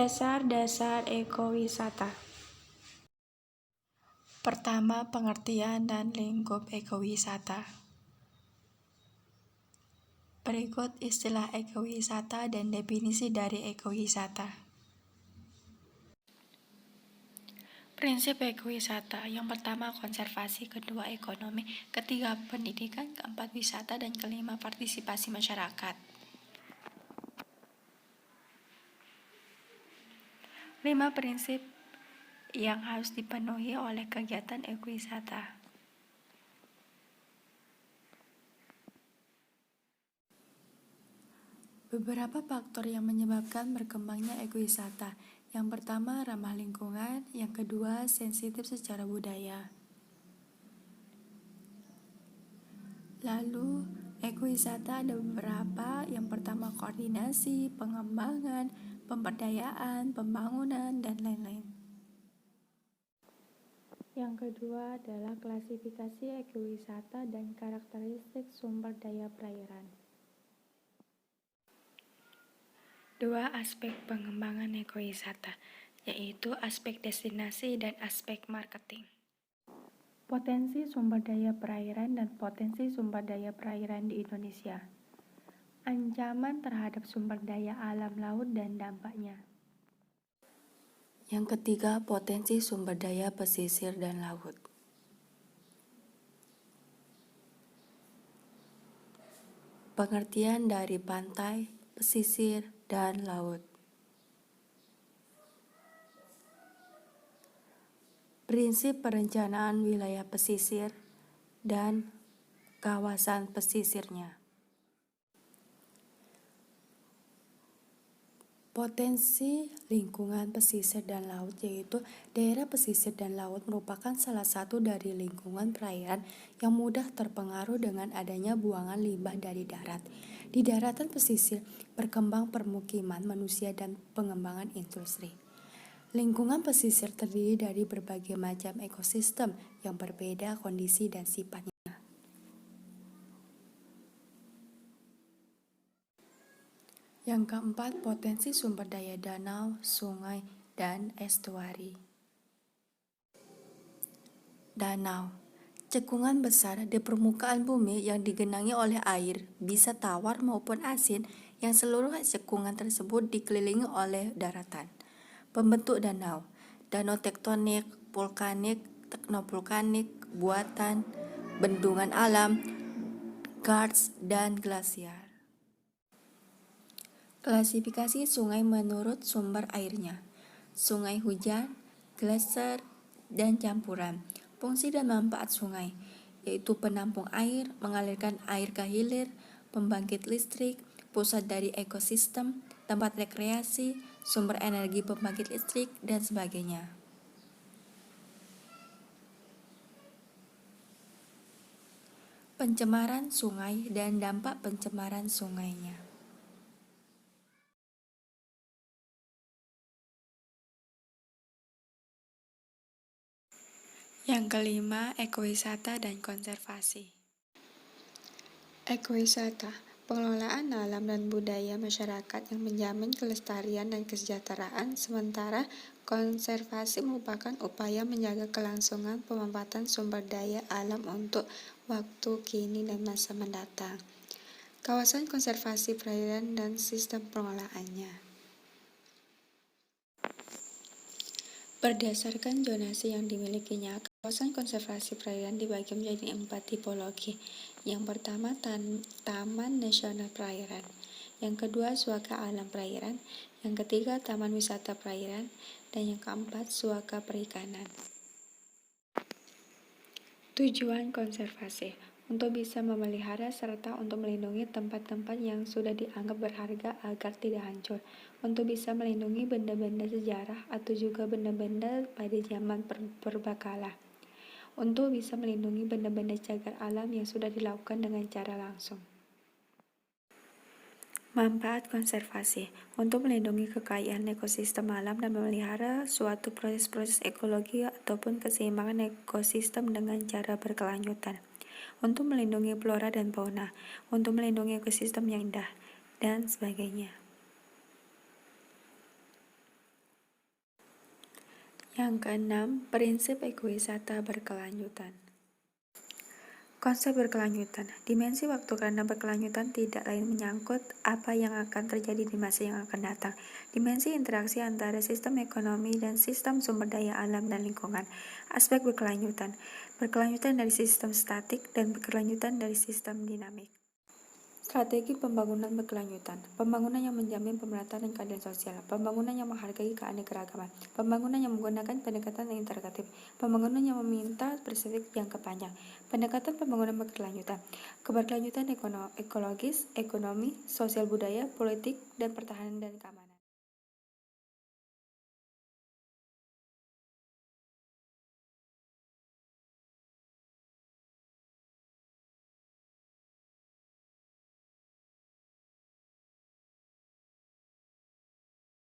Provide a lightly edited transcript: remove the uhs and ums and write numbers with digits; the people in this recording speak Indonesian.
Dasar-dasar ekowisata. Pertama, pengertian dan lingkup ekowisata. Berikut istilah ekowisata dan definisi dari ekowisata. Prinsip ekowisata. Yang pertama, konservasi, kedua, ekonomi, ketiga, pendidikan, keempat, wisata, dan kelima, partisipasi masyarakat. 5 prinsip yang harus dipenuhi oleh kegiatan ekowisata. Beberapa faktor yang menyebabkan berkembangnya ekowisata. Yang pertama, ramah lingkungan. Yang kedua, sensitif secara budaya. Lalu, ekowisata ada beberapa. Yang pertama, koordinasi, pengembangan, pemberdayaan, pembangunan, dan lain-lain. Yang kedua adalah klasifikasi ekowisata dan karakteristik sumber daya perairan. 2 aspek pengembangan ekowisata, yaitu aspek destinasi dan aspek marketing. Potensi sumber daya perairan dan potensi sumber daya perairan di Indonesia. Ancaman terhadap sumber daya alam laut dan dampaknya. Yang ketiga, potensi sumber daya pesisir dan laut. Pengertian dari pantai, pesisir, dan laut. Prinsip perencanaan wilayah pesisir dan kawasan pesisirnya. Potensi lingkungan pesisir dan laut, yaitu daerah pesisir dan laut merupakan salah satu dari lingkungan perairan yang mudah terpengaruh dengan adanya buangan limbah dari darat. Di daratan pesisir berkembang permukiman manusia dan pengembangan industri. Lingkungan pesisir terdiri dari berbagai macam ekosistem yang berbeda kondisi dan sifatnya. Yang keempat, potensi sumber daya danau, sungai, dan estuari. Danau, cekungan besar di permukaan bumi yang digenangi oleh air, bisa tawar maupun asin, yang seluruh cekungan tersebut dikelilingi oleh daratan. Pembentuk danau, danau tektonik, vulkanik, teknovulkanik, buatan, bendungan alam, karst, dan glasiar. Klasifikasi sungai menurut sumber airnya. Sungai hujan, glaser, dan campuran. Fungsi dan manfaat sungai, yaitu penampung air, mengalirkan air ke hilir, pembangkit listrik, pusat dari ekosistem, tempat rekreasi, sumber energi pembangkit listrik, dan sebagainya. Pencemaran sungai dan dampak pencemaran sungainya. Yang kelima, ekowisata dan konservasi. Ekowisata, pengelolaan alam dan budaya masyarakat yang menjamin kelestarian dan kesejahteraan, sementara konservasi merupakan upaya menjaga kelangsungan pemanfaatan sumber daya alam untuk waktu kini dan masa mendatang. Kawasan konservasi perairan dan sistem pengelolaannya. Berdasarkan zonasi yang dimilikinya, kawasan konservasi perairan dibagi menjadi 4 tipologi. Yang pertama, Taman Nasional Perairan. Yang kedua, Suaka Alam Perairan. Yang ketiga, Taman Wisata Perairan. Dan yang keempat, Suaka Perikanan. Tujuan konservasi untuk bisa memelihara serta untuk melindungi tempat-tempat yang sudah dianggap berharga agar tidak hancur, untuk bisa melindungi benda-benda sejarah atau juga benda-benda pada zaman purbakala, untuk bisa melindungi benda-benda cagar alam yang sudah dilakukan dengan cara langsung. Manfaat konservasi untuk melindungi kekayaan ekosistem alam dan memelihara suatu proses-proses ekologi ataupun keseimbangan ekosistem dengan cara berkelanjutan, untuk melindungi flora dan fauna, untuk melindungi ekosistem yang indah, dan sebagainya. Yang keenam, prinsip ekowisata berkelanjutan. Konsep berkelanjutan. Dimensi waktu karena berkelanjutan tidak lain menyangkut apa yang akan terjadi di masa yang akan datang. Dimensi interaksi antara sistem ekonomi dan sistem sumber daya alam dan lingkungan. Aspek berkelanjutan. Berkelanjutan dari sistem statik dan berkelanjutan dari sistem dinamik. Strategi pembangunan berkelanjutan. Pembangunan yang menjamin pemerataan dan keadilan sosial. Pembangunan yang menghargai keanekaragaman. Pembangunan yang menggunakan pendekatan integratif. Pembangunan yang meminta perspektif jangka panjang. Pendekatan pembangunan berkelanjutan. Keberkelanjutan ekologis, ekonomi, sosial budaya, politik, dan pertahanan dan keamanan.